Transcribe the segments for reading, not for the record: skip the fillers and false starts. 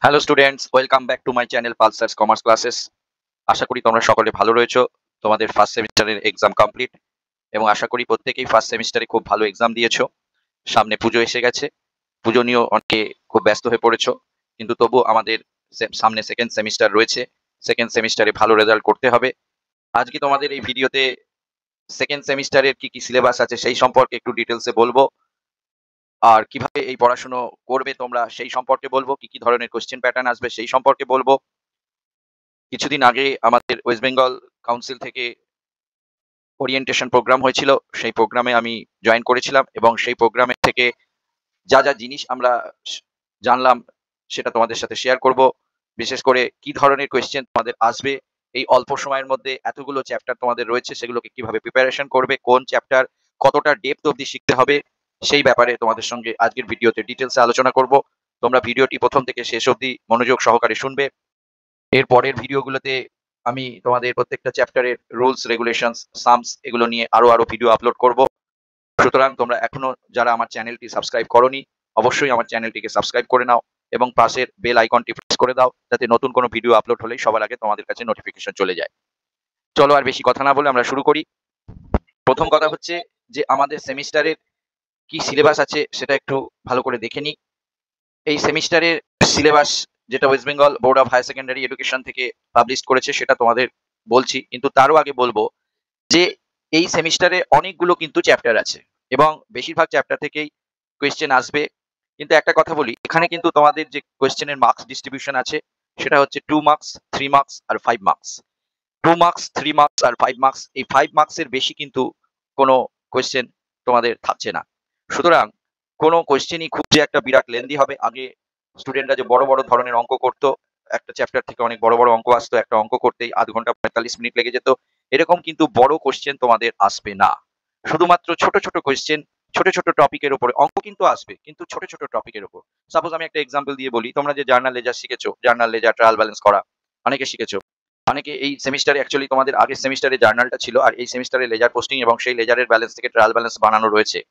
Hello students, welcome back to my channel Pulsars commerce classes. আশা করি তোমরা সকলে ভালো রয়েছো। তোমাদের ফার্স্ট সেমিস্টারের এক্সাম কমপ্লিট এবং আশা করি প্রত্যেকেই ফার্স্ট সেমিস্টারে খুব ভালো এক্সাম দিয়েছো। সামনে পুজো এসে গেছে, পুজো নিয়েও অনেকে খুব ব্যস্ত হয়ে পড়েছো, কিন্তু তবু আমাদের সামনে সেকেন্ড সেমিস্টার রয়েছে। সেকেন্ড সেমিস্টারে ভালো রেজাল্ট করতে হবে। আজকে তোমাদের এই ভিডিওতে সেকেন্ড সেমিস্টারের কি কি সিলেবাস আছে সেই সম্পর্কে একটু ডিটেলসে বলবো, আর কিভাবে এই পড়াশুনো করবে তোমরা সেই সম্পর্কে বলবো, কি কি ধরনের কোশ্চেন প্যাটার্ন আসবে সেই সম্পর্কে বলবো। কিছুদিন আগে আমাদের ওয়েস্ট বেঙ্গল কাউন্সিল থেকে ওরিয়েন্টেশন প্রোগ্রাম হয়েছিল। সেই প্রোগ্রামে আমি জয়েন করেছিলাম এবং সেই প্রোগ্রামে থেকে যা যা জিনিস আমরা জানলাম সেটা তোমাদের সাথে শেয়ার করব। বিশেষ করে কি ধরনের কোয়েশ্চেন তোমাদের আসবে, এই অল্প সময়ের মধ্যে এতগুলো চ্যাপ্টার তোমাদের রয়েছে, সেগুলোকে কিভাবে প্রিপারেশন করবে, কোন চ্যাপ্টার কতটা ডেপথ অবধি শিখতে হবে, সেই ব্যাপারে তোমাদের সঙ্গে আজকের ভিডিওতে ডিটেলসে আলোচনা করব। তোমরা ভিডিওটি প্রথম থেকে শেষ অবধি মনোযোগ সহকারে শুনবে। এর পরের ভিডিওগুলোতে আমি তোমাদের প্রত্যেকটা চ্যাপ্টারের রুলস, রেগুলেশনস, সামস এগুলো নিয়ে আরো ভিডিও আপলোড করব। সুতরাং তোমরা এখনো যারা আমার চ্যানেলটি সাবস্ক্রাইব করোনি, অবশ্যই আমার চ্যানেলটিকে সাবস্ক্রাইব করে নাও এবং পাশের বেল আইকনটি প্রেস করে দাও, যাতে নতুন কোনো ভিডিও আপলোড হলেই সবার আগে তোমাদের কাছে নোটিফিকেশন চলে যায়। চলো আর বেশি কথা না বলে আমরা শুরু করি। প্রথম কথা হচ্ছে যে আমাদের সেমিস্টারের কি সিলেবাস আছে সেটা একটু ভালো করে দেখে নিই। এই সেমিস্টারের সিলেবাস যেটা West Bengal Board of Higher Secondary Education থেকে পাবলিশ করেছে সেটা তোমাদের বলছি, কিন্তু তারও আগে বলবো যে এই সেমিস্টারে অনেকগুলো কিন্তু চ্যাপ্টার আছে এবং বেশিরভাগ চ্যাপ্টার থেকেই কোয়েশ্চেন আসবে। কিন্তু একটা কথা বলি, এখানে কিন্তু তোমাদের যে কোয়েশ্চেনের মার্কস ডিস্ট্রিবিউশন আছে সেটা হচ্ছে 2 মার্কস, 3 মার্কস আর 5 মার্কস। 2 মার্কস, 3 মার্কস আর 5 মার্কস, এই 5 মার্কসের বেশি কিন্তু কোনো কোয়েশ্চেন তোমাদের থাকছে না। সুতরাং কোনো কোয়েশ্চেনই খুব যে একটা বিরাট লেন্দি হবে, আগে স্টুডেন্টরা যে বড় বড় ধরনের অঙ্ক করতো, একটা চ্যাপ্টার থেকে অনেক বড় বড় অঙ্ক আসতো, একটা অঙ্ক করতেই আধ ঘন্টা 45 মিনিট লেগে যেত, এরকম কিন্তু বড় কোয়েশ্চেন তোমাদের আসবে না। শুধুমাত্র ছোট ছোট কোয়েশ্চেন, ছোট ছোট টপিকের উপরে অঙ্ক কিন্তু আসবে, কিন্তু ছোট ছোট টপিকের উপর। সাপোজ আমি একটা এক্সাম্পল দিয়ে বলি, তোমরা যে জার্নাল লেজার শিখেছো, জার্নাল লেজার, ট্রায়াল ব্যালেন্স করা অনেকে শিখেছো। অনেকে এই সেমিস্টারে অ্যাকচুয়ালি তোমাদের আগের সেমিস্টারে জার্নালটা ছিল আর এই সেমিস্টারে লেজার পোস্টিং এবং সেই লেজারের ব্যালেন্স থেকে ট্রায়াল ব্যালেন্স বানানো রয়েছে।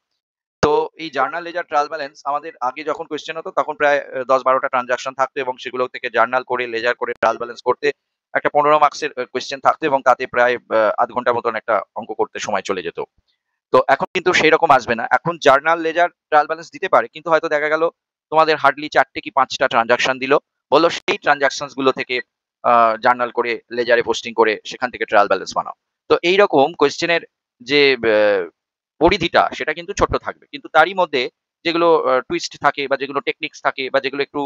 তো এই জার্নাল লেজার ট্রায়াল ব্যালেন্স আমাদের আগে যখন কোয়েশ্চেন হতো তখন প্রায় 10-12টা ট্রানজাকশন থাকতো এবং সেগুলো থেকে জার্নাল করে লেজার করে ট্রায়াল ব্যালেন্স করতে একটা 15 মার্কসের কোয়েশ্চেন থাকতো এবং তাতে প্রায় আধ ঘন্টার মতন একটা অঙ্ক করতে সময় চলে যেত। তো এখন কিন্তু সেই রকম আসবে না। এখন জার্নাল লেজার ট্রায়াল ব্যালেন্স দিতে পারে, কিন্তু হয়তো দেখা গেল তোমাদের হার্ডলি 4টে কি 5টা ট্রানজাকশন দিল, বললো সেই ট্রানজাকশনস গুলো থেকে জার্নাল করে লেজারে পোস্টিং করে সেখান থেকে ট্রায়াল ব্যালেন্স বানাও। তো এইরকম কোয়েশ্চেনের যে পরিধিটা সেটা কিন্তু ছোট্ট থাকবে, কিন্তু তারই মধ্যে যেগুলো টুইস্ট থাকে বা যেগুলো টেকনিক্স থাকে বা যেগুলো একটু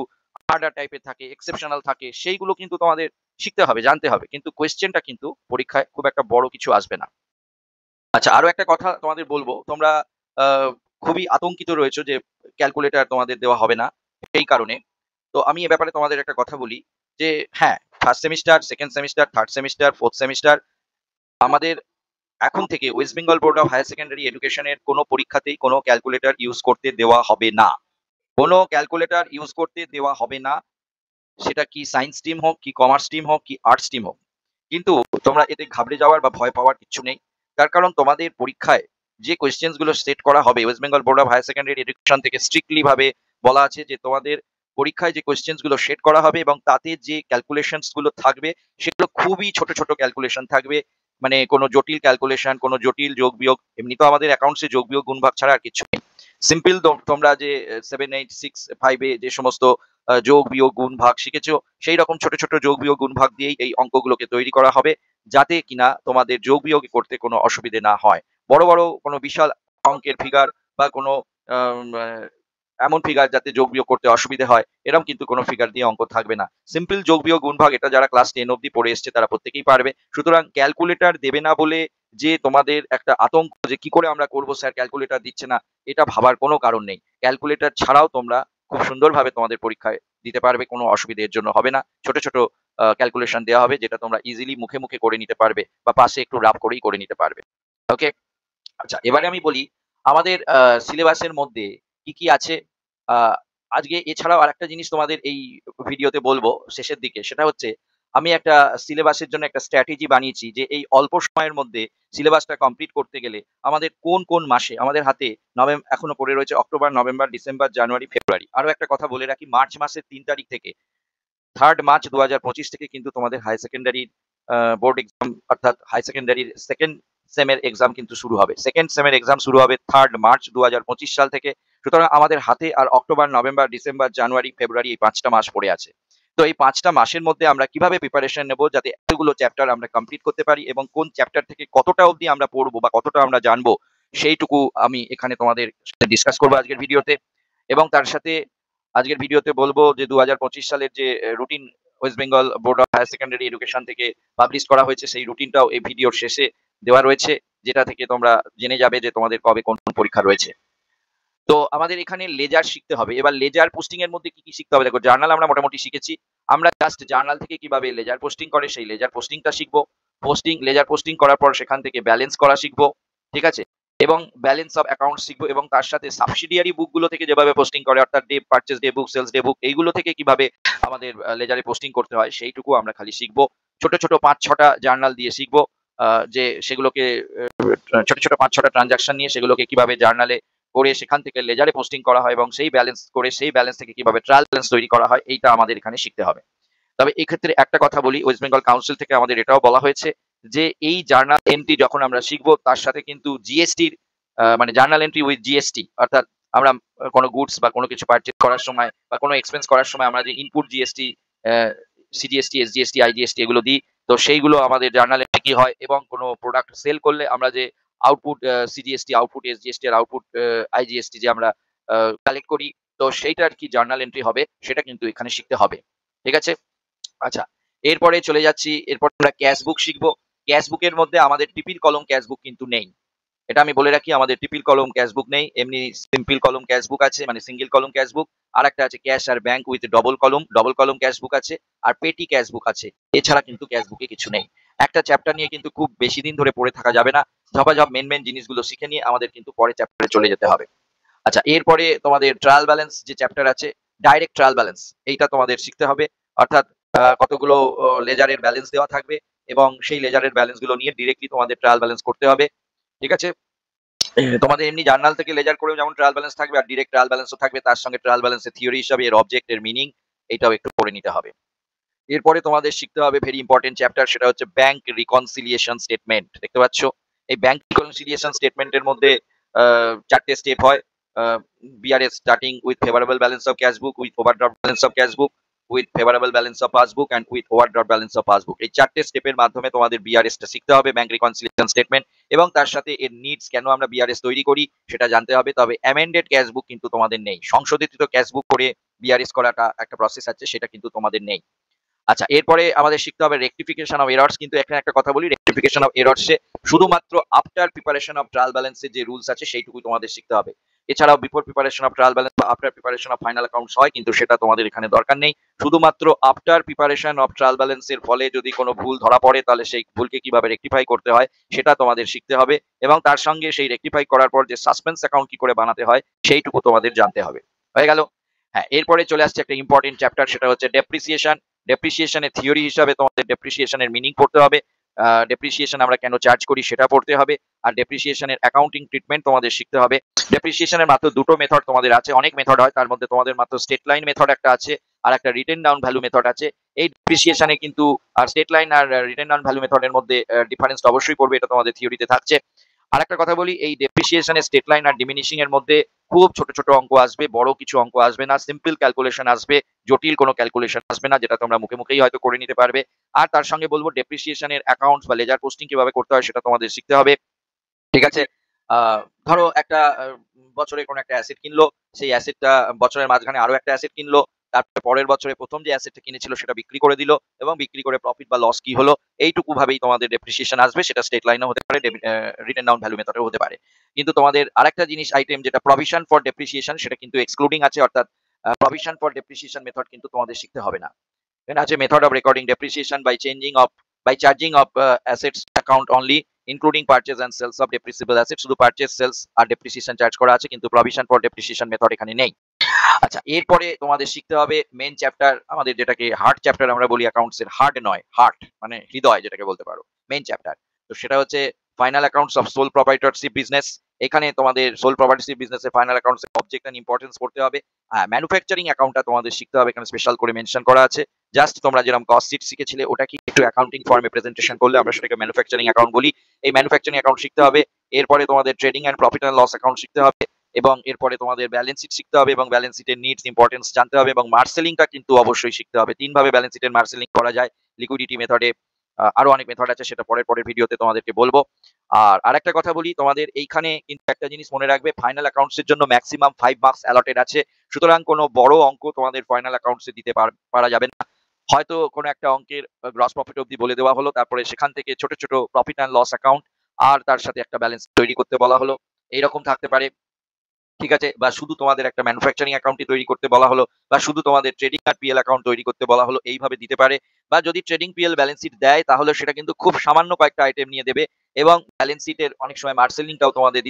হার্ডার টাইপের থাকে, এক্সেপশনাল থাকে, সেইগুলো কিন্তু তোমাদের শিখতে হবে, জানতে হবে, কিন্তু কোয়েশ্চেনটা কিন্তু পরীক্ষায় খুব একটা বড় কিছু আসবে না। আচ্ছা, আরো একটা কথা তোমাদের বলবো, তোমরা আ খুবই আতঙ্কিত রয়েছো যে ক্যালকুলেটর তোমাদের দেওয়া হবে না সেই কারণে। তো আমি এ ব্যাপারে তোমাদের একটা কথা বলি যে হ্যাঁ, first semester, second semester, third semester, fourth semester আমাদের এখন থেকে West Bengal Board of Higher Secondary এডুকেশনের কোনো পরীক্ষাতেই কোনো ক্যালকুলেটর ইউজ করতে দেওয়া হবে না। কোনো ক্যালকুলেটর ইউজ করতে দেওয়া হবে না। সেটা কি সায়েন্স স্ট্রিম হোক, কি কমার্স স্ট্রিম হোক, কি আর্টস স্ট্রিম হোক। কিন্তু তোমরা এতে ঘাবড়ে যাওয়ার বা ভয় পাওয়ার কিচ্ছু নেই। তার কারণ তোমাদের পরীক্ষায় যে কোয়েশ্চেনস গুলো সেট করা হবে West Bengal Board of Higher Secondary Education থেকে স্ট্রিক্টলি ভাবে বলা আছে যে তোমাদের পরীক্ষায় যে কোয়েশ্চেনস গুলো সেট করা হবে এবং তাতে যে ক্যালকুলেশনস গুলো থাকবে সেগুলো খুবই ছোট ছোট ক্যালকুলেশন থাকবে। মানে কোনো জটিল ক্যালকুলেশন, কোনো জটিল যোগ বিয়োগ, এমনি তো আমাদের অ্যাকাউন্টসে যোগ বিয়োগ গুণ ভাগ ছাড়া আর কিছু নেই। সিম্পল তোমরা যে 7, 8, 6, 5 এ যে সমস্ত যোগ বিয়োগ গুণ ভাগ শিখেছো, সেই রকম ছোট ছোট যোগ বিয়োগ গুণ ভাগ দিয়েই এই অঙ্কগুলোকে তৈরি করা হবে, যাতে কিনা তোমাদের যোগ বিয়োগ করতে কোনো অসুবিধে না হয়। বড় বড় কোনো বিশাল অঙ্কের ফিগার বা কোনো এমন ফিগার যাতে যোগ বিয়োগ করতে অসুবিধে হয়, এরকম কিন্তু কোনো ফিগার দিয়ে অঙ্ক থাকবে না। সিম্পল যোগ বিয়োগ গুণ ভাগ এটা যারা ক্লাস 10 অব্দি পড়ে এসছে তারা প্রত্যেকেই পারবে। সুতরাং ক্যালকুলেটর দেবে না বলে যে তোমাদের একটা আতঙ্ক যে কি করে আমরা করবো, স্যার ক্যালকুলেটর দিচ্ছে না, এটা ভাবার কোনো কারণ নেই। ক্যালকুলেটর ছাড়াও তোমরা খুব সুন্দরভাবে তোমাদের পরীক্ষায় দিতে পারবে, কোনো অসুবিধে এর জন্য হবে না। ছোট ছোট ক্যালকুলেশন দেওয়া হবে যেটা তোমরা ইজিলি মুখে মুখে করে নিতে পারবে বা পাশে একটু রাফ করেই করে নিতে পারবে। ওকে। আচ্ছা, এবারে আমি বলি আমাদের সিলেবাসের মধ্যে কি কি আছে। আহ, আজকে এছাড়াও আরেকটা জিনিস তোমাদের এই ভিডিওতে বলবো শেষের দিকে, সেটা হচ্ছে আমি একটা সিলেবাসের জন্য একটা স্ট্র্যাটেজি বানিয়েছি যে এই অল্প সময়ের মধ্যে সিলেবাসটা কমপ্লিট করতে গেলে আমাদের কোন কোন মাসে আমাদের হাতে এখনো পড়ে রয়েছে অক্টোবর, নভেম্বর, ডিসেম্বর, জানুয়ারি, ফেব্রুয়ারি। আরো একটা কথা বলে রাখি, মার্চ মাসের 3 তারিখ থেকে 3rd মার্চ 2025 থেকে কিন্তু তোমাদের হাই সেকেন্ডারি বোর্ড এক্সাম অর্থাৎ হাই সেকেন্ডারির সেকেন্ড সেমের এক্সাম কিন্তু শুরু হবে। সেকেন্ড সেমের এক্সাম শুরু হবে 3rd মার্চ 2025 সাল থেকে। সুতরাং আমাদের হাতে আর অক্টোবর, নভেম্বর, ডিসেম্বর, জানুয়ারি, ফেব্রুয়ারি এই 5টা মাস পড়ে আছে। তো এই 5টা মাসের মধ্যে আমরা কিভাবে প্রিপারেশন নেব যাতে এতগুলো চ্যাপ্টার আমরা কমপ্লিট করতে পারি এবং কোন চ্যাপ্টার থেকে কতটা অবধি আমরা পড়বো বা কতটা আমরা জানবো সেইটুকু আমি এখানে তোমাদের সাথে ডিসকাস করবো আজকের ভিডিওতে। এবং তার সাথে আজকের ভিডিওতে বলবো যে 2025 সালের যে routine West Bengal Board of Higher Secondary Education থেকে পাবলিশ করা হয়েছে সেই রুটিনটাও এই ভিডিওর শেষে দেওয়া রয়েছে, যেটা থেকে তোমরা জেনে যাবে যে তোমাদের কবে কোন কোন পরীক্ষা রয়েছে। তো আমাদের এখানে লেজার শিখতে হবে। এবার লেজার পোস্টিং এর মধ্যে কি কি শিখতে হবে? দেখো, জার্নাল আমরা মোটামুটি শিখেছি। আমরা জাস্ট জার্নাল থেকে কিভাবে লেজার পোস্টিং করে সেই লেজার পোস্টিংটা শিখবো। লেজার পোস্টিং করার পর সেখান থেকে ব্যালেন্স করা শিখবো, ঠিক আছে? এবং ব্যালেন্স অফ অ্যাকাউন্ট শিখবো এবং তার সাথে সাবসিডিয়ারি বুকগুলো থেকে যেভাবে পোস্টিং করে অর্থাৎ ডে পারচেজ ডে বুক, সেলস ডে বুক, এইগুলো থেকে কিভাবে আমাদের লেজারে পোস্টিং করতে হয় সেইটুকু আমরা খালি শিখবো। ছোট ছোট 5-6টা জার্নাল দিয়ে শিখবো, যে সেগুলোকে ছোট ছোট 5-6টা ট্রানজাকশন নিয়ে সেগুলোকে কিভাবে জার্নালে করে সেখান থেকে লেজারে পোস্টিং করা হয় এবং সেই ব্যালেন্স করে সেই ব্যালেন্স থেকে কিভাবে ট্রায়াল ব্যালেন্স তৈরি করা হয় এইটা আমাদের এখানে শিখতে হবে। তবে এই ক্ষেত্রে একটা কথা বলি, ওয়েস্ট বেঙ্গল কাউন্সিল থেকে আমাদের এটাও বলা হয়েছে যে এই জার্নাল এন্ট্রি যখন আমরা শিখবো তার সাথে কিন্তু জিএসটির মানে জার্নাল এন্ট্রি উইথ জিএসটি, অর্থাৎ আমরা কোনো গুডস বা কোনো কিছু পারচেজ করার সময় বা কোনো এক্সপেন্স করার সময় আমরা যে input GST, CGST, SGST, IGST এগুলো দিই, তো সেইগুলো আমাদের জার্নাল এন্ট্রি কি হয় এবং কোনো প্রোডাক্ট সেল করলে আমরা যে আউটপুট সিজিএসটি, আউটপুট এসজিএসটি আর আউটপুট আইজিএসটি যে আমরা কালেক্ট করি, তো সেইটার কি জার্নাল এন্ট্রি হবে সেটা কিন্তু এখানে শিখতে হবে, ঠিক আছে? আচ্ছা, এরপরে চলে যাচ্ছি, এরপর আমরা ক্যাশ বুক শিখবো। ক্যাশ বুকের মধ্যে আমাদের টিপির কলম ক্যাশ বুক কিন্তু নেই, এটা আমি বলে রাখি। আমাদের টিপির কলম ক্যাশ বুক নেই, এমনি সিম্পল কলম ক্যাশ বুক আছে, মানে সিঙ্গেল কলম ক্যাশ বুক। আর একটা আছে ক্যাশ আর bank with double column cash book আছে, আর পেটি ক্যাশ বুক আছে। এছাড়া কিন্তু ক্যাশ বুকে কিছু নেই। একটা চ্যাপ্টার নিয়ে কিন্তু খুব বেশি দিন ধরে পড়ে থাকা যাবে না, ঝপাঝপ মেন জিনিসগুলো শিখে নিয়ে আমাদের কিন্তু পরে চ্যাপ্টারে চলে যেতে হবে। আচ্ছা, এরপরে তোমাদের ট্রায়াল ব্যালেন্স যে চ্যাপ্টার আছে, ডাইরেক্ট ট্রায়াল ব্যালেন্স, এইটা তোমাদের শিখতে হবে। অর্থাৎ কতগুলো লেজারের ব্যালেন্স দেওয়া থাকবে এবং সেই লেজারের ব্যালেন্স গুলো নিয়ে ডিরেক্টলি তোমাদের ট্রায়াল ব্যালেন্স করতে হবে, ঠিক আছে? তোমাদের এমনি জার্নাল থেকে লেজার করেও যেমন ট্রায়াল ব্যালেন্স থাকবে আর ডিরেক্ট ট্রায়াল ব্যালেন্সও থাকবে, তার সঙ্গে ট্রায়াল ব্যালেন্সের থিওরি হিসাবে এর অবজেক্ট, এর মিনিং, এটাও একটু পড়ে নিতে হবে। এরপরে তোমাদের শিখতে হবে ভেরি ইম্পর্টেন্ট চ্যাপ্টার, সেটা হচ্ছে ব্যাংক রিকনসিলিয়েশন স্টেটমেন্ট। দেখতে পাচ্ছ এই ব্যাংক রিকনসিলিয়েশন স্টেটমেন্টের মধ্যে 4টে স্টেপ হয়। BRS starting with favourable balance of cash book, with overdraft balance of cash book, with favourable balance of passbook and with overdraft balance of passbook. এই 4টে স্টেপের মাধ্যমে তোমাদের বিআরএসটা শিখতে হবে, ব্যাংক রিকনসিলিয়েশন স্টেটমেন্ট, এবং তার সাথে এর নিডস, কেন আমরা বিআরএস তৈরি করি সেটা জানতে হবে। তবে অ্যামেন্ডেড ক্যাশ বুক কিন্তু তোমাদের নেই, সংশোধিত ক্যাশ বুক করে বিআরএস করাটা একটা প্রসেস আছে, সেটা কিন্তু তোমাদের নেই। আচ্ছা, এরপরে আমাদের শিখতে হবে রেকটিফিকেশন অফ এরর্স। কিন্তু এখানে একটা কথা বলি, রেকটিফিকেশন অফ এরর্সে শুধুমাত্র আফটার প্রিপারেশন অফ ট্রায়াল ব্যালেন্সের যে রুলস আছে সেইটুকুই তোমাদের শিখতে হবে। এছাড়াও before preparation of trial balance বা after preparation of final accounts হয়, কিন্তু সেটা তোমাদের এখানে দরকার নেই। শুধুমাত্র আফটার প্রিপারেশন অফ ট্রায়াল ব্যালেন্সের ফলে যদি কোনো ভুল ধরা পড়ে তাহলে সেই ভুলকে কিভাবে রেকটিফাই করতে হয় সেটা তোমাদের শিখতে হবে, এবং তার সঙ্গে সেই রেকটিফাই করার পর যে সাসপেন্স অ্যাকাউন্ট কি করে বানাতে হয় সেইটুকু তোমাদের জানতে হবে। হয়ে গেল? হ্যাঁ, এরপরে চলে আসছে একটা ইম্পর্টেন্ট চ্যাপ্টার, সেটা হচ্ছে ডেপ্রিসিয়েশন। ডেপ্রিসিয়েশনের থিওরি হিসাবে তোমাদের ডেপ্রিসিয়েশনের মিনিং পড়তে হবে, ডেপ্রিসিয়েশন আমরা কেন চার্জ করি সেটা পড়তে হবে, আর ডেপ্রিসিয়েশনের অ্যাকাউন্টিং ট্রিটমেন্ট তোমাদের শিখতে হবে। ডেপ্রিসিয়েশনের মাত্র দুটো মেথড তোমাদের আছে, অনেক মেথড হয়, তার মধ্যে তোমাদের মাত্র স্টেট লাইন মেথড একটা আছে আর একটা রিটেন ডাউন ভ্যালু মেথড আছে। এই ডেপ্রিসিয়েশনে কিন্তু আর state line are written down value মেথডের মধ্যে ডিফারেন্স অবশ্যই পড়বে, এটা তোমাদের থিওরিতে থাকছে। আর একটা কথা বলি, এই ডেপ্রিসিয়েশনের স্টেট লাইন আর ডিমিনিশিং এর মধ্যে খুব ছোট ছোট অঙ্ক আসবে, বড় কিছু অঙ্ক আসবে না, সিম্পল ক্যালকুলেশন আসবে, জটিল কোনো ক্যালকুলেশন আসবে না, যেটা তোমরা মুখে মুখেই হয়তো করে নিতে পারবে। আর তার সঙ্গে বলবো ডেপ্রিসিয়েশনের অ্যাকাউন্টস বা লেজার পোস্টিং কিভাবে করতে হয় সেটা তোমাদের শিখতে হবে, ঠিক আছে? ধরো একটা বছরে কোনো একটা অ্যাসেট কিনলো, সেই অ্যাসেটটা বছরের মাঝখানে আরো একটা অ্যাসেট কিনলো, তারপরে পরের বছরে প্রথম যে অ্যাসেটটা কিনেছিল সেটা বিক্রি করে দিল, এবং বিক্রি করে প্রফিট বা লস কি হলো এইটুকু ভাবেই তোমাদের ডেপ্রিসিয়েশন আসবে। সেটা স্টেট লাইনও হতে পারে, রিটেন ডাউন ভ্যালু মেথডেও হতে পারে। কিন্তু তোমাদের আরেকটা জিনিস আইটেম, যেটা প্রভিশন ফর ডেপ্রিসিয়েশন, সেটা কিন্তু এক্সক্লুডিং আছে, অর্থাৎ প্রভিশন ফর ডেপ্রিসিয়েশন মেথড কিন্তু তোমাদের শিখতে হবে না। Then আছে method of recording depreciation by charging of assets account only including purchase and sales of depreciable asset. শুধু পারচেজ, সেলস আর ডেপ্রিসিয়েশন চার্জ করা আছে, কিন্তু প্রভিশন ফর ডেপ্রিসিয়েশন মেথড এখানে নেই। আচ্ছা, এরপরে তোমাদের শিখতে হবে মেন চ্যাপ্টার, আমাদের যেটাকে হার্ট চ্যাপ্টার আমরা বলি, অ্যাকাউন্টস এর হার্ট নয়, হার্ট মানে হৃদয় যেটাকে বলতে পারো, মেন চ্যাপ্টার। তো সেটা হচ্ছে final accounts of sole proprietorship business, এখানে তোমাদের সোল প্রপাইটরশিপ বিজনেসের final accounts object and importance পড়তে হবে। ম্যানুফ্যাকচারিং অ্যাকাউন্টটা তোমাদের শিখতে হবে, এখানে স্পেশাল করে মেনশন করা আছে। জাস্ট তোমরা যেরকম কস্ট শিট শিখেছিলে ওটাকে একটু অ্যাকাউন্টিং ফর্মে প্রেজেন্টেশন করলে আমরা সেটাকে ম্যানুফ্যাকচারিং অ্যাকাউন্ট বলি। এই ম্যানুফ্যাকচারিং অ্যাকাউন্ট শিখতে হবে। এরপরে তোমাদের trading and profit and loss account শিখতে হবে, এবং এরপরে তোমাদের ব্যালেন্স শিট শিখতে হবে এবং ব্যালেন্স শিটের নিডস ইম্পর্টেন্স জানতে হবে, এবং মার্সেলিংটা কিন্তু অবশ্যই শিখতে হবে। তিনভাবে ব্যালেন্স শিটের মার্সেলিং করা যায়, লিকুইডিটি মেথডে, আরো অনেক মেথড আছে, সেটা পরের ভিডিওতে তোমাদেরকে বলবো। আর আরেকটা কথা বলি, তোমাদের এইখানে কিন্তু একটা জিনিস মনে রাখবে, ফাইনাল অ্যাকাউন্টস এর জন্য ম্যাক্সিমাম 5 মার্কস অ্যালটেড আছে। সুতরাং কোনো বড় অঙ্ক তোমাদের ফাইনাল অ্যাকাউন্টসে দিতে পারা যাবে না। হয়তো কোনো একটা অঙ্কের গ্রস প্রফিট অবধি বলে দেওয়া হলো, তারপরে সেখান থেকে ছোট ছোট প্রফিট অ্যান্ড লস অ্যাকাউন্ট আর তার সাথে একটা ব্যালেন্স তৈরি করতে বলা হলো, এইরকম থাকতে পারে। ঠিক আছে, বা শুধু তোমাদের একটা ম্যানুফ্যাকচারিং অ্যাকাউন্টই তৈরি করতে বলা হলো, বা শুধু তোমাদের ট্রেডিং আর পিএল অ্যাকাউন্ট তৈরি করতে বলা হলো, এইভাবে দিতে পারে। বা যদি ট্রেডিং পিএল ব্যালেন্স শিট দেয় তাহলে সেটা কিন্তু খুব সামান্য কয়েকটা আইটেম নিয়ে দেবে, এবং ব্যালেন্স শিটের অনেক সময় মার্সেলিংটাও তোমাদের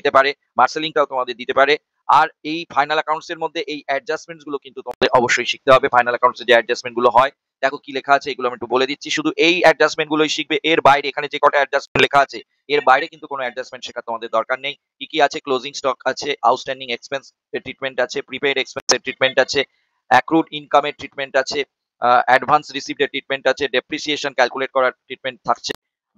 দিতে পারে। আর এই ফাইনাল অ্যাকাউন্টস এর মধ্যে এই অ্যাডজাস্টমেন্টস গুলো কিন্তু তোমাদের অবশ্যই শিখতে হবে। ফাইনাল অ্যাকাউন্টস যে অ্যাডজাস্টমেন্ট গুলো হয়, দেখো কি লেখা আছে, এগুলো আমি একটু বলে দিচ্ছি। শুধু এই অ্যাডজাস্টমেন্ট গুলোই শিখবে, এর বাইরে এখানে যে কটা অ্যাডজাস্টমেন্ট লেখা আছে এর বাইরে কিন্তু কোনো অ্যাডজাস্টমেন্ট শেখার তোমাদের দরকার নেই। কি কি আছে, ক্লোজিং স্টক আছে, আউটস্ট্যান্ডিং এক্সপেন্স এর ট্রিটমেন্ট আছে, প্রিপেইড এক্সপেন্স এর ট্রিটমেন্ট আছে, অ্যাক্রুড ইনকামের ট্রিটমেন্ট আছে, অ্যাডভান্স রিসিভড এর ট্রিটমেন্ট আছে, ডেপ্রিসিয়েশন ক্যালকুলেট করার ট্রিটমেন্ট থাকছে,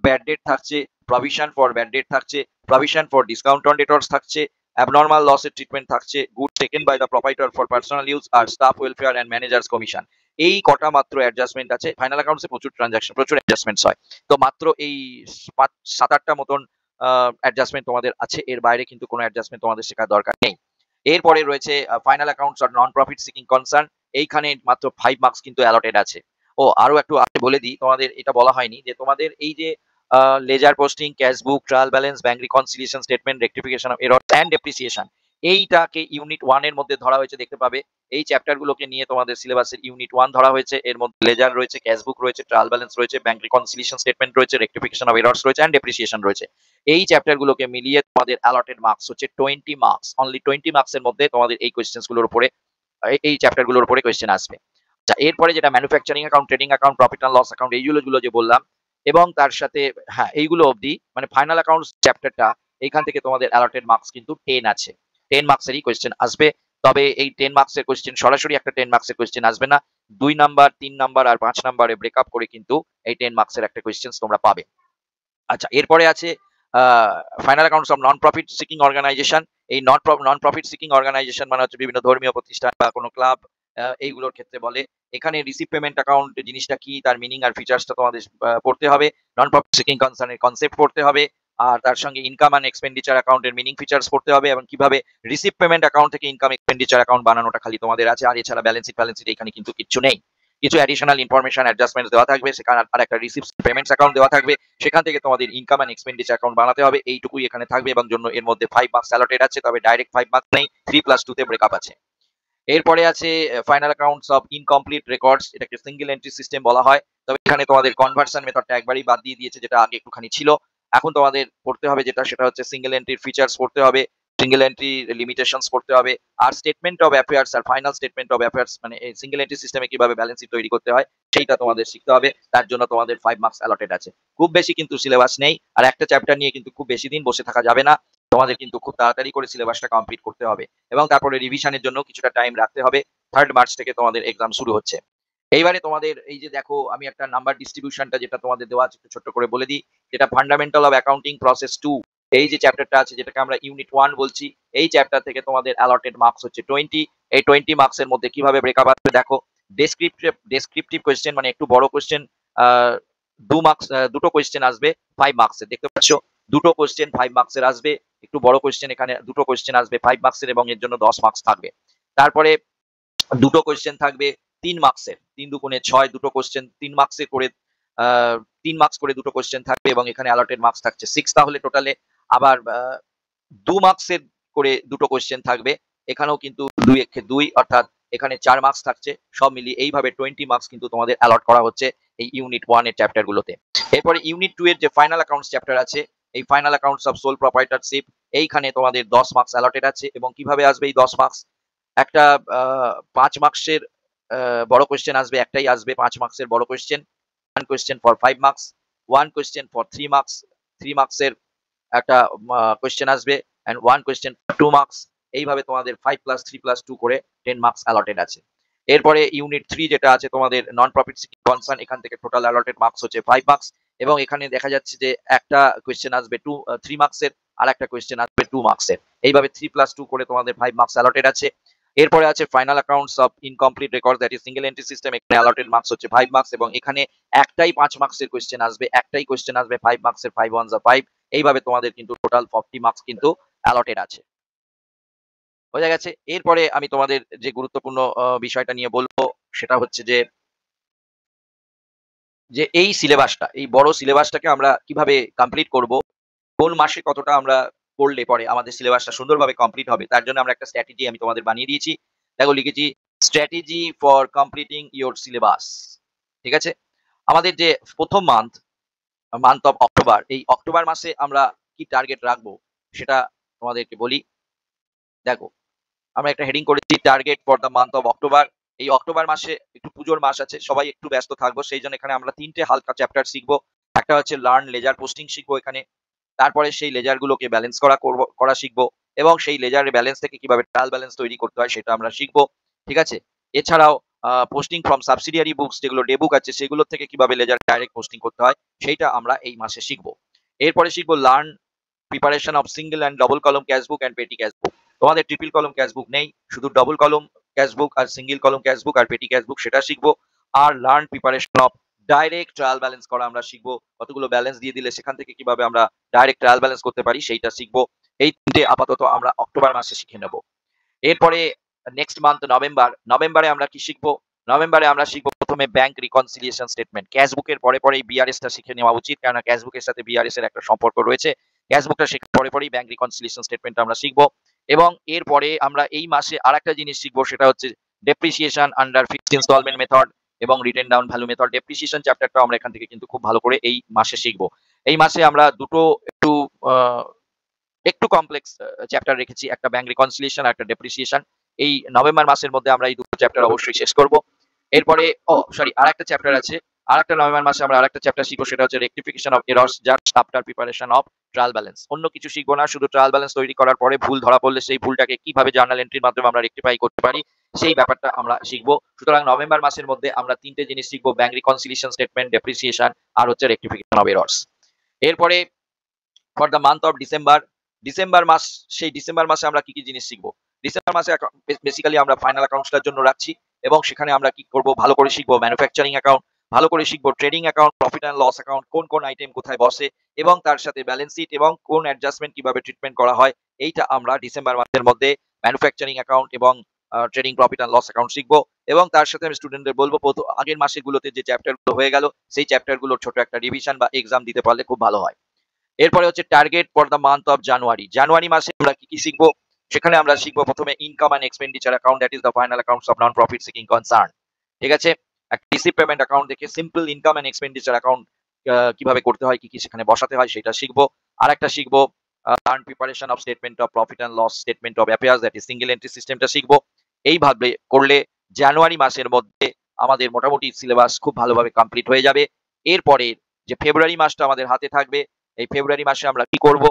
ব্যাড ডেট থাকছে, প্রভিশন ফর ব্যাড ডেট থাকছে, provision for discount on debtors থাকছে, অ্যাবনর্মাল লসের ট্রিটমেন্ট থাকছে, good taken by the proprietor for personal use, আর staff welfare and managers commission. এই কটা মাত্র অ্যাডজাস্টমেন্ট আছে। ফাইনাল অ্যাকাউন্টসে প্রচুর ট্রানজাকশন, প্রচুর অ্যাডজাস্টমেন্টস হয়, তো মাত্র এই 7-8টা মতন অ্যাডজাস্টমেন্ট তোমাদের আছে, এর বাইরে কিন্তু কোনো অ্যাডজাস্টমেন্ট তোমাদের শেখার দরকার নেই। এরপরে রয়েছে final accounts or non profit seeking concern, এইখানে মাত্র 5 মার্কস কিন্তু অ্যালটেড আছে। ও আরো একটু আগে বলে দিই, তোমাদের এটা বলা হয়নি যে তোমাদের এই যে ledger posting, cash book, trial balance, bank reconciliation statement, rectification of error and depreciation, এইটাকে ইউনিট 1 এর মধ্যে ধরা হয়েছে, দেখতে পাবে। এই চ্যাপ্টার গুলোকে নিয়ে তোমাদের সিলেবাসের ইউনিট 1 ধরা হয়েছে। এর মধ্যে লেজার রয়েছে, ক্যাশ বুক রয়েছে, ট্রায়াল ব্যালেন্স রয়েছে, ব্যাংক রিকনসিলিয়েশন স্টেটমেন্ট রয়েছে, রেক্টিফিকেশন অফ এরর্স রয়েছে এন্ড ডেপ্রিসিয়েশন রয়েছে। এই চ্যাপ্টার গুলোকে মিলিয়ে তোমাদের অ্যালটেড মার্কস হচ্ছে 20 মার্কস। অনলি 20 মার্কস এর মধ্যে তোমাদের এই কোয়েশ্চেন্স গুলোর উপরে, এই চ্যাপ্টার গুলোর উপরে কোয়েশ্চেন আসবে। আচ্ছা, এরপরে যেটা manufacturing account, trading account, profit and loss account, এইগুলো যে বললাম, এবং তার সাথে হ্যাঁ এইগুলো অবধি, মানে ফাইনাল অ্যাকাউন্টস চ্যাপ্টারটা, এইখান থেকে তোমাদের অ্যালটেড মার্কস কিন্তু 10 আছে। 10 মার্কসেরই কোয়েশ্চেন আসবে। তবে এই 10 মার্কসের কোয়েশ্চেন সরাসরি একটা 10 মার্কসের কোয়েশ্চেন আসবে না, 2 নাম্বার, 3 নাম্বার আর 5 নাম্বারে ব্রেকআপ করে কিন্তু এই 10 মার্কসের একটা কোয়েশ্চেন তোমরা পাবে। আচ্ছা, এরপরে আছে final accounts of non profit seeking organisation. এই নন প্রফিট সিকিং অর্গানাইজেশন মানে হচ্ছে বিভিন্ন ধর্মীয় প্রতিষ্ঠান বা কোনো ক্লাব, এইগুলোর ক্ষেত্রে বলে। এখানে রিসিভ পেমেন্ট অ্যাকাউন্ট জিনিসটা কি, তার মিনিং আর ফিচার্সটা তোমাদের পড়তে হবে। নন প্রফিট সিকিং কনসার্নের কনসেপ্ট পড়তে হবে, আর তার সঙ্গে ইনকাম অ্যান্ড এক্সপেন্ডিচার অ্যাকাউন্টের মিনিং ফিচার্স পড়তে হবে, এবং কিভাবে রিসিভ পেমেন্ট অ্যাকাউন্ট থেকে ইনকাম এক্সপেন্ডিচার অ্যাকাউন্ট বানানোটা খালি তোমাদের আছে। আর এছাড়া ব্যালেন্স শিট এখানে কিন্তু কিচ্ছু নেই। কিছু অ্যাডিশনাল ইনফরমেশন অ্যাডজাস্টমেন্ট দেওয়া থাকবে, সেখানে আর একটা রিসিপ্ট পেমেন্টস অ্যাকাউন্ট দেওয়া থাকবে, সেখান থেকে তোমাদের ইনকাম এন্ড এক্সপেন্ডিচার অ্যাকাউন্ট বানাতে হবে। এইটুকুই এখানে থাকবে, এবং জন্য এর মধ্যে 5 মার্কস অ্যালটেড আছে, তবে ডাইরেক্ট 5 মার্কস নেই, 3+2 তে ব্রেকআপ আছে। এরপরে আছে final accounts of incomplete records, এটাকে সিঙ্গেল এন্ট্রি সিস্টেম বলা হয়। তবে এখানে তোমাদের কনভার্সন মেথডটা একবারই বাদ দিয়ে দিয়েছে, যেটা আগে একটুখানি ছিল। এখন তোমাদের পড়তে হবে যেটা, সেটা হচ্ছে সিঙ্গেল এন্ট্রির ফিচার্স পড়তে হবে, সিঙ্গেল এন্ট্রি লিমিটেশনস পড়তে হবে, আর স্টেটমেন্ট অফ অ্যাফেয়ার্স আর ফাইনাল স্টেটমেন্ট অফ অ্যাফেয়ার্স, মানে এই সিঙ্গেল এন্ট্রি সিস্টেমে কিভাবে ব্যালেন্স শিট তৈরি করতে হয় সেইটা তোমাদের শিখতে হবে। তার জন্য তোমাদের 5 মার্কস অ্যালটেড আছে। খুব বেশি কিন্তু সিলেবাস নেই, আর একটা চ্যাপ্টার নিয়ে কিন্তু খুব বেশি দিন বসে থাকা যাবে না। তোমাদের কিন্তু খুব তাড়াতাড়ি করে সিলেবাসটা কমপ্লিট করতে হবে, এবং তারপরে রিভিশনের জন্য কিছুটা টাইম রাখতে হবে। 3rd মার্চ থেকে তোমাদের এক্সাম শুরু হচ্ছে। এইবারে তোমাদের এই যে দেখো, আমি একটা নাম্বার ডিস্ট্রিবিউশনটা যেটা তোমাদের দেওয়া আছে একটু ছোট্ট করে বলে দিই, যেটা ফান্ডামেন্টাল অফ অ্যাকাউন্টিং প্রসেস 2, এই যে চ্যাপ্টারটা আছে যেটাকে আমরা ইউনিট 1 বলছি, এই চ্যাপ্টার থেকে তোমাদের অ্যালটেড মার্কস হচ্ছে 20। এই 20 মার্কসের মধ্যে কিভাবে ব্রেকআপ আসবে দেখো। ডেসক্রিপটিভ কোয়েশ্চেন, মানে একটু বড় কোয়েশ্চেন, 2 মার্কস, দুটো কোয়েশ্চেন আসবে 5 মার্কসের, দেখতে পাচ্ছ, দুটো কোয়েশ্চেন 5 মার্কসের আসবে। একটু বড় কোয়েশ্চেন, এখানে দুটো কোয়েশ্চেন আসবে 5 মার্কসের, এবং এর জন্য 10 মার্কস থাকবে। তারপরে দুটো কোয়েশ্চেন থাকবে 3 মার্কসের, 3 দুগুণে 6, দুটো কোয়েশ্চেন 3 মার্কসের করে, 3 মার্কস করে দুটো কোয়েশ্চেন থাকবে, এবং এখানে অ্যালটেড মার্কস থাকছে 6। তাহলে টোটালে আবার 2 মার্কসের করে দুটো কোয়েশ্চেন থাকবে, এখানেও কিন্তু 2 একে 2, অর্থাৎ এখানে 4 মার্কস থাকছে। সব মিলিয়ে এইভাবে 20 মার্কস কিন্তু তোমাদের অ্যালট করা হচ্ছে এই ইউনিট 1 এর চ্যাপ্টার গুলোতে। এরপরে ইউনিট 2 এর যে ফাইনাল অ্যাকাউন্টস চ্যাপ্টার আছে, এই ফাইনাল অ্যাকাউন্টস অফ সোল প্রোপাইটরশিপ, এইখানে তোমাদের 10 মার্কস অ্যালটেড আছে। এবং কিভাবে আসবে এই 10 মার্কস, একটা 5 মার্কসের বড় কোয়েশ্চেন আসবে, একটাই আসবে 5 মার্কসের বড় question, 1 question for 5 marks, 1 question for 3 marks, 3 মার্কসের একটা কোয়েশ্চেন আসবে অ্যান্ড 1 কোয়েশ্চেন 2 মার্কস। এইভাবে তোমাদের 5+3+2 করে 10 মার্কস অ্যালটেড আছে। এরপরে ইউনিট 3 যেটা আছে তোমাদের নন প্রফিট সিকিং কনসার্ন, এখান থেকে টোটাল অ্যালটেড মার্কস হচ্ছে 5 মার্কস এবং এখানে দেখা যাচ্ছে যে একটা কোয়েশ্চেন আসবে 3 মার্কসের আর একটা কোয়েশ্চেন আসবে 2 মার্কসের। এইভাবে 3+2 করে তোমাদের 5 মার্কস অ্যালটেড আছে। এরপরে আছে final accounts of incomplete record, that is single entry system. এখানে অ্যালটেড মার্কস হচ্ছে 5 মার্কস এবং এখানে একটাই 5 মার্কসের কোয়েশ্চেন আসবে, একটাই কোয়েশ্চেন আসবে 5 মার্কসের, 5 1 5। এইভাবে তোমাদের কিন্তু টোটাল 40 মার্কস কিন্তু অ্যালটেড আছে। বোঝা গেছে? এরপরে আমি তোমাদের যে গুরুত্বপূর্ণ বিষয়টা নিয়ে বলবো সেটা হচ্ছে যে এই সিলেবাসটা, এই বড় সিলেবাসটাকে আমরা কিভাবে কমপ্লিট করব, কোন মাসে কতটা আমরা পড়লে পরে আমাদের সিলেবাসটা সুন্দরভাবে কমপ্লিট হবে, তার জন্য আমরা একটা স্ট্র্যাটেজি আমি তোমাদের বানিয়ে দিয়েছি। দেখো লিখেছি strategy for completing your syllabus. ঠিক আছে? আমাদের যে প্রথম মান্থ অফ অক্টোবর, এই অক্টোবর মাসে আমরা কি টার্গেট রাখবো সেটা তোমাদেরকে বলি। দেখো, আমরা একটা হেডিং করেছি target for the month of October. এই অক্টোবর মাসে একটু পুজোর মাস আছে, সবাই একটু ব্যস্ত থাকবো, সেই জন্য এখানে আমরা 3টে হালকা চ্যাপ্টার শিখবো। একটা হচ্ছে লার্ন লেজার পোস্টিং শিখবো এখানে, তারপরে সেই লেজার গুলোকে ব্যালেন্স করা শিখবো এবং সেই লেজারের ব্যালেন্স থেকে কিভাবে ট্রায়াল ব্যালেন্স তৈরি করতে হয় সেটা আমরা শিখবো। ঠিক আছে? এছাড়াও পোস্টিং ফ্রম সাবসিডিয়ারি বুকস, যেগুলো ডে বুক আছে সেগুলো থেকে কিভাবে লেজার ডাইরেক্ট পোস্টিং করতে হয় সেইটা আমরা এই মাসে শিখবো। এরপরে শিখবো learn preparation of single and double column cash book and petty cash book. তোমাদের ট্রিপল কলম ক্যাশ বুক নেই, শুধু ডবল কলম ক্যাশ বুক আর সিঙ্গেল কলম ক্যাশ বুক আর পেটি ক্যাশ বুক, সেটা শিখবো। আর learn preparation of direct trial balance করা আমরা শিখবো, কতগুলো ব্যালেন্স দিয়ে দিলে সেখান থেকে কিভাবে আমরা ডাইরেক্ট ট্রায়াল ব্যালেন্স করতে পারি সেইটা শিখবো। এই 3টে আপাতত আমরা অক্টোবর মাসে শিখে নেব। এরপরে নেক্সট মান্থ নভেম্বরে আমরা কি শিখবো? নভেম্বরে আমরা শিখবো প্রথমে ব্যাংক রিকনসিলিয়েশন স্টেটমেন্ট। ক্যাশ বুকের পরেই বিআরএস টা শিখে নেওয়া উচিত, কারণ ক্যাশ বুকের সাথে বিআরএস এর একটা সম্পর্ক রয়েছে। ক্যাশ বুকটা শেখার পরেই ব্যাংক রিকনসিলিয়েশন স্টেটমেন্ট আমরা শিখবো এবং এরপরে আমরা এই মাসে আরেকটা জিনিস শিখবো, সেটা হচ্ছে depreciation under fixed instalment method এবং written down value method. Depreciation চ্যাপ্টারটা আমরা এখান থেকে কিন্তু খুব ভালো করে এই মাসে শিখবো। এই মাসে আমরা দুটো একটু কমপ্লেক্স চ্যাপ্টার রেখেছি, একটা ব্যাংক রিকনসিলিয়েশন আর একটা ডেপ্রিসিয়েশন। এই নভেম্বর মাসের মধ্যে আমরা এই দুটো চ্যাপ্টার অবশ্যই শেষ করব। এরপরে আরেকটা চ্যাপ্টার আছে, আরেকটা নভেম্বর মাসে আমরা আরেকটা চ্যাপ্টার শিখবো, সেটা হচ্ছে rectification of errors just after preparation of trial balance. অন্য কিছু শিখবো না, শুধু ট্রায়াল ব্যালেন্স তৈরি করার পরে ভুল ধরা পড়লে সেই ভুলটাকে কিভাবে জার্নাল এন্ট্রির মাধ্যমে আমরা রেকটিফাই করতে পারি সেই ব্যাপারটা আমরা শিখবো। সুতরাং নভেম্বর মাসের মধ্যে আমরা 3টে জিনিস শিখবো, ব্যাংক রিকনসিলিয়েশন স্টেটমেন্ট, ডেপ্রিসিয়েশন আর হচ্ছে রেকটিফিকেশন অফ এরর্স। এরপরে for the month of December মাস, সেই ডিসেম্বর মাসে আমরা কি কি জিনিস শিখবো? ডিসেম্বর মাসে বেসিক্যালি আমরা ফাইনাল অ্যাকাউন্টসটার জন্য রাখছি এবং সেখানে আমরা কি করব, ভালো করে শিখবো ম্যানুফ্যাকচারিং অ্যাকাউন্ট, ভালো করে শিখবো trading account, profit and loss account, কোন কোন আইটেম কোথায় বসে এবং তার সাথে ব্যালেন্স শিট এবং কোন অ্যাডজাস্টমেন্ট কিভাবে ট্রিটমেন্ট করা হয়। এইটা আমরা ডিসেম্বর মাসের মধ্যে ম্যানুফ্যাকচারিং অ্যাকাউন্ট এবং trading profit and loss account শিখবো এবং তার সাথে আমি স্টুডেন্টদের বলবো আগের মাসেগুলোতে যে চ্যাপ্টারগুলো হয়ে গেল সেই চ্যাপ্টারগুলোর ছোট একটা রিভিশন বা এক্সাম দিতে পারলে খুব ভালো হয়। এরপরে হচ্ছে target for the month of January মাসে আমরা কি কি শিখবো? সেখানে আমরা শিখবো প্রথমে income and expenditure account, that is the final accounts of non profit seeking concern. ঠিক আছে? একটা রিসিভ পেমেন্ট অ্যাকাউন্ট দেখে simple income and expenditure account কিভাবে করতে হয়, কি কি সেখানে বসাতে হয় সেটা শিখবো। আরেকটা শিখবো learn preparation of statement of profit and loss, statement of affairs, that is single entry সিস্টেমটা শিখবো। এইভাবে করলে জানুয়ারি মাসের মধ্যে আমাদের মোটামুটি সিলেবাস খুব ভালোভাবে কমপ্লিট হয়ে যাবে। এরপরে যে ফেব্রুয়ারি মাসটা আমাদের হাতে থাকবে, এই ফেব্রুয়ারি মাসে আমরা কি করব,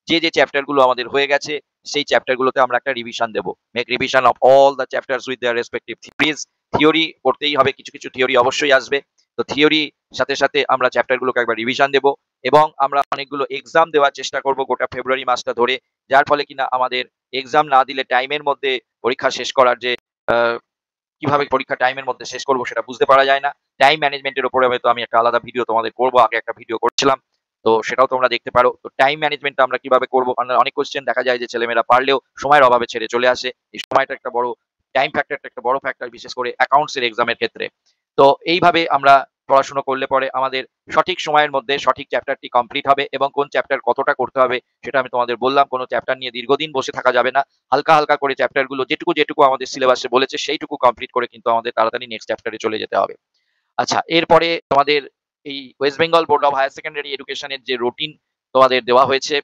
যে চ্যাপ্টার গুলো আমাদের হয়ে গেছে সেই চ্যাপ্টার গুলোতে আমরা একটা রিভিশন দেব। Make revision of all the chapters with their respective theories. Theory পড়তেই হবে, কিছু কিছু থিওরি অবশ্যই আসবে, তো থিওরি সাথে সাথে আমরা চ্যাপ্টার গুলোকে একবার রিভিশন দেব এবং আমরা অনেকগুলো এক্সাম দেওয়ার চেষ্টা করব গোটা ফেব্রুয়ারি মাসটা ধরে, যার ফলে কিনা আমাদের এক্সাম না দিলে টাইমের মধ্যে পরীক্ষা শেষ করার যে কিভাবে পরীক্ষা টাইমের মধ্যে শেষ করবো সেটা বুঝতে পারা যায় না। টাইম ম্যানেজমেন্টের উপরে হয়তো আমি একটা আলাদা ভিডিও তোমাদের করবো, আগে একটা ভিডিও করছিলাম, তো সেটাও তোমরা দেখতে পারো। তো টাইম ম্যানেজমেন্টটা আমরা কিভাবে করবো, কারণ অনেক কোশ্চেন দেখা যায় যে ছেলেমেয়েরা পারলেও সময়ের অভাবে ছেড়ে চলে আসে। এই সময়টা একটা বড়, টাইম ফ্যাক্টরটা একটা বড় ফ্যাক্টর, বিশেষ করে অ্যাকাউন্টস এর এক্সামের ক্ষেত্রে। তো এইভাবে আমরা পড়াশোনা করলে পরে আমাদের সঠিক সময়ের মধ্যে সঠিক চ্যাপ্টারটি কমপ্লিট হবে এবং কোন চ্যাপ্টার কতটা করতে হবে সেটা আমি তোমাদের বললাম। কোনো চ্যাপ্টার নিয়ে দীর্ঘদিন বসে থাকা যাবে না, হালকা হালকা করে চ্যাপ্টারগুলো যেটুকু আমাদের সিলেবাসে বলেছে সেইটুকু কমপ্লিট করে কিন্তু আমাদের তাড়াতাড়ি নেক্সট চ্যাপ্টারে চলে যেতে হবে। আচ্ছা, এরপরে তোমাদের এই West Bengal Board of Higher Secondary এডুকেশনের যে রুটিন তোমাদের দেওয়া হয়েছে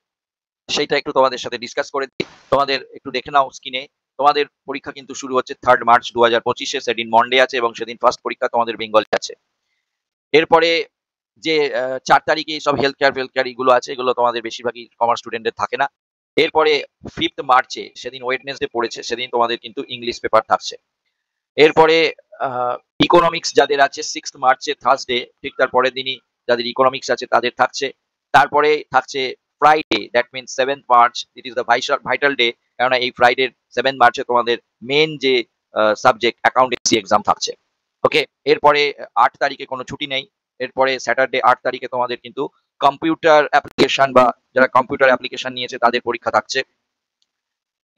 সেইটা একটু তোমাদের সাথে ডিসকাস করে দিই। তোমাদের একটু দেখে নাও স্ক্রিনে। তোমাদের পরীক্ষা কিন্তু শুরু হচ্ছে 3 মার্চ 2025, সেদিন মন্ডে আছে এবং সেদিন ফার্স্ট পরীক্ষা তোমাদের বেঙ্গলে আছে। এরপরে যে 4 তারিখে সব হেলথ কেয়ার এগুলো আছে, এগুলো তোমাদের বেশিরভাগই কমার্স স্টুডেন্টদের থাকে না। এরপরে 5th মার্চে সেদিন ওয়েডনেসডে পড়েছে, সেদিন তোমাদের কিন্তু ইংলিশ পেপার থাকছে। এরপরে ইকোনমিক্স যাদের আছে 6th মার্চে থার্সডে, ঠিক তার পরের দিনই যাদের ইকোনমিক্স আছে তাদের থাকছে। তারপরে থাকছে Friday, that means 7th March, it is the vital day, কেননা এই ফ্রাইডে 7 মার্চে তোমাদের মেন যে সাবজেক্ট অ্যাকাউন্টেন্সি এক্সাম থাকছে। ওকে, এরপরে 8 তারিখে কোনো ছুটি নেই। এরপরে স্যাটারডে 8 তারিখে তোমাদের কিন্তু কম্পিউটার অ্যাপ্লিকেশন বা যারা কম্পিউটার অ্যাপ্লিকেশন নিয়েছে তাদের পরীক্ষা থাকছে।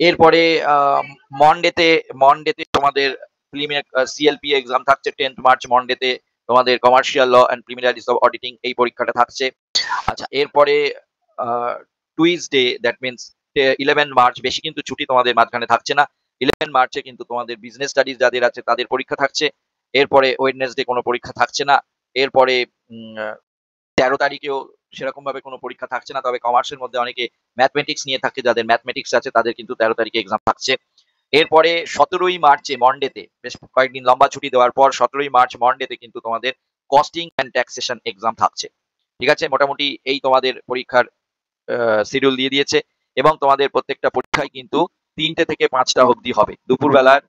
এরপরে মন্ডেতে তোমাদের সিএলপি এক্সাম থাকছে 10th মার্চ মন্ডেতে, তোমাদের commercial law and preliminaries of auditing এই পরীক্ষাটা থাকছে। আচ্ছা, এরপরে টুইসডে, দ্যাট মিনস 11 মার্চ, বেশি কিন্তু ছুটি তোমাদের মাঝখানে থাকছে না। 11 মার্চে কিন্তু তোমাদের বিজনেস স্টাডিজ যাদের আছে তাদের পরীক্ষা থাকছে। এরপরে ওয়েডনেসডে কোনো পরীক্ষা থাকছে না। এরপরে 13 তারিখেও সেরকম ভাবে কোনো পরীক্ষা থাকছে না, তবে কমার্সের মধ্যে অনেকে ম্যাথমেটিক্স নিয়ে থাকে, যাদের ম্যাথমেটিক্স আছে তাদের কিন্তু 13 তারিখে এক্সাম থাকছে। এরপরে 17ই মার্চে মন্ডেতে, বেশ কয়েকদিন লম্বা ছুটি দেওয়ার পর 17ই মার্চ মন্ডেতে কিন্তু তোমাদের কস্টিং অ্যান্ড ট্যাক্সেশন এক্সাম থাকছে। ঠিক আছে, মোটামুটি এই তোমাদের পরীক্ষার শিডিউল দিয়ে দিয়েছে, এবং তোমাদের প্রত্যেকটা পরীক্ষায় কিন্তু 3টে থেকে 5টা অবধি হবে, দুপুরবেলার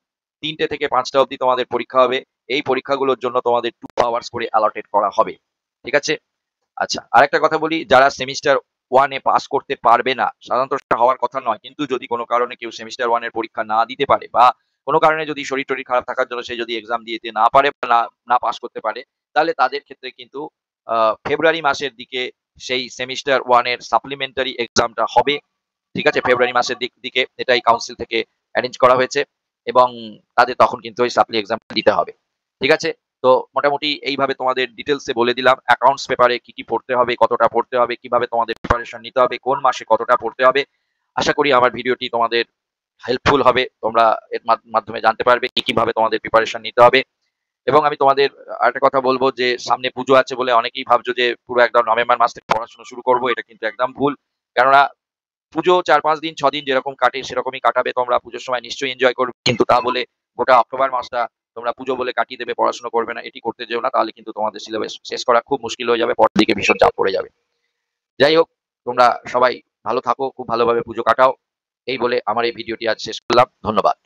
3টে থেকে 5টা অবধি তোমাদের পরীক্ষা হবে। এই পরীক্ষাগুলোর জন্য তোমাদের 2 আওয়ার্স করে অ্যালটেড করা হবে। ঠিক আছে। আচ্ছা, আরেকটা কথা বলি, যারা সেমিস্টার 1 এ পাস করতে পারবে না, সাধারণত সেটা হওয়ার কথা নয়, কিন্তু যদি কোনো কারণে কেউ সেমিস্টার 1 এর পরীক্ষা না দিতে পারে, বা কোনো কারণে যদি শরীর-টরীর খারাপ থাকার জন্য সে যদি এক্সাম দিতে না পারে বা না পাস করতে পারে, তাহলে তাদের ক্ষেত্রে কিন্তু ফেব্রুয়ারি মাসের দিকে সেই সেমিস্টার 1 এর সাপ্লিমেন্টারি এক্সামটা হবে। ঠিক আছে, ফেব্রুয়ারি মাসের দিকে এটাই কাউন্সিল থেকে অ্যারেঞ্জ করা হয়েছে, এবং তাদের তখন কিন্তু ওই সাপ্লি এক্সামটা দিতে হবে। ঠিক আছে। তো মোটামুটি এইভাবে তোমাদের ডিটেলসে বলে দিলাম অ্যাকাউন্টস পেপারে কি কি পড়তে হবে, কতটা পড়তে হবে, কিভাবে তোমাদের প্রিপারেশন নিতে হবে, কোন মাসে কতটা পড়তে হবে। আশা করি আমার ভিডিওটি তোমাদের হেল্পফুল হবে, তোমরা এর মাধ্যমে জানতে পারবে কি কিভাবে তোমাদের প্রিপারেশন নিতে হবে। এবং আমি তোমাদের আরেকটা কথা বলবো যে সামনে পুজো আছে বলে অনেকেই ভাবছো যে পুরো একদম নভেম্বর মাস থেকে পড়াশোনা শুরু করবো, এটা কিন্তু একদম ভুল। কেননা পুজো 4-5 দিন 6 দিন যেরকম কাটে সেরকমই কাটাবে তোমরা, পুজোর সময় নিশ্চয়ই এনজয় করবে, কিন্তু তা বলে গোটা অক্টোবর মাসটা তোমরা পুজো বলে কাটিয়ে দেবে, পড়াশোনা করবে না, এটি করতে যেও না, তাহলে কিন্তু তোমাদের সিলেবাস শেষ করা খুব মুশকিল হয়ে যাবে, পরের দিকে ভীষণ চাপ পড়ে যাবে। যাই হোক, তোমরা সবাই ভালো থাকো, খুব ভালোভাবে পুজো কাটাও, এই বলে আমার এই ভিডিওটি আজ শেষ করলাম। ধন্যবাদ।